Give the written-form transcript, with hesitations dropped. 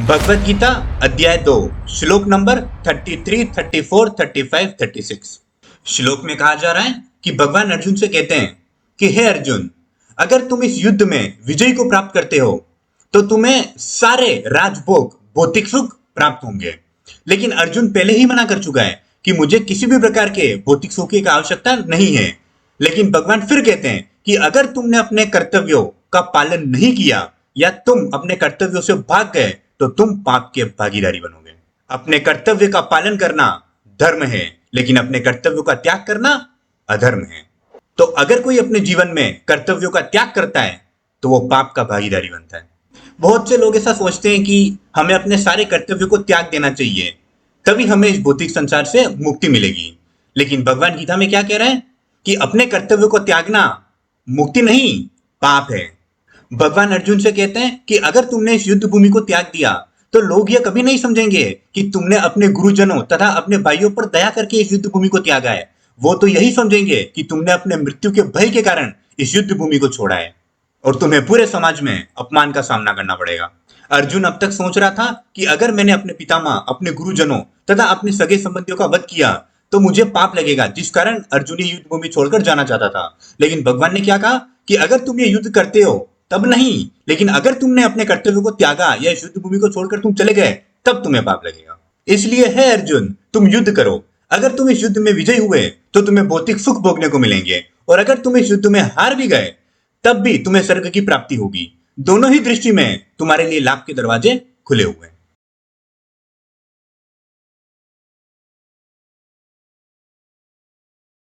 भगवत गीता अध्याय 2 श्लोक नंबर 33, 34, 35, 36। श्लोक में कहा जा रहा है कि भगवान अर्जुन से कहते हैं कि हे अर्जुन, अगर तुम इस युद्ध में विजय को प्राप्त करते हो तो तुम्हें सारे राजभोग भौतिक सुख प्राप्त होंगे। लेकिन अर्जुन पहले ही मना कर चुका है कि मुझे किसी भी प्रकार के भौतिक सुख की आवश्यकता नहीं है। लेकिन भगवान फिर कहते हैं कि अगर तुमने अपने कर्तव्यों का पालन नहीं किया या तुम अपने कर्तव्यों से भाग गए तो तुम पाप के भागीदारी बनोगे। अपने कर्तव्य का पालन करना धर्म है, लेकिन अपने कर्तव्यों का त्याग करना अधर्म है। तो अगर कोई अपने जीवन में कर्तव्यों का त्याग करता है तो वो पाप का भागीदारी बनता है। बहुत से लोग ऐसा सोचते हैं कि हमें अपने सारे कर्तव्यों को त्याग देना चाहिए, तभी हमें इस भौतिक संसार से मुक्ति मिलेगी। लेकिन भगवान गीता में क्या कह रहे हैं कि अपने कर्तव्यों को त्यागना मुक्ति नहीं, पाप है। भगवान अर्जुन से कहते हैं कि अगर तुमने इस युद्ध भूमि को त्याग दिया तो लोग यह कभी नहीं समझेंगे कि तुमने अपने गुरुजनों तथा अपने भाइयों पर दया करके इस युद्ध भूमि को त्यागा है। वो तो यही समझेंगे कि तुमने अपने मृत्यु के भय के कारण इस युद्ध भूमि को छोड़ा है और तुम्हें पूरे समाज में अपमान का सामना करना पड़ेगा। अर्जुन अब तक सोच रहा था कि अगर मैंने अपने पितामह, अपने गुरुजनों तथा अपने सगे संबंधियों का वध किया तो मुझे पाप लगेगा, जिस कारण अर्जुन ये युद्ध भूमि छोड़कर जाना चाहता था। लेकिन भगवान ने क्या कहा कि अगर तुम ये युद्ध करते हो तब नहीं, लेकिन अगर तुमने अपने कर्तव्य को त्यागा या इस युद्ध भूमि को छोड़कर तुम चले गए तब तुम्हें पाप लगेगा। इसलिए है अर्जुन, तुम युद्ध करो। अगर तुम इस युद्ध में विजयी हुए तो तुम्हें भौतिक सुख भोगने को मिलेंगे, और अगर तुम इस युद्ध में हार भी गए तब भी तुम्हें स्वर्ग की प्राप्ति होगी। दोनों ही दृष्टि में तुम्हारे लिए लाभ के दरवाजे खुले हुए हैं।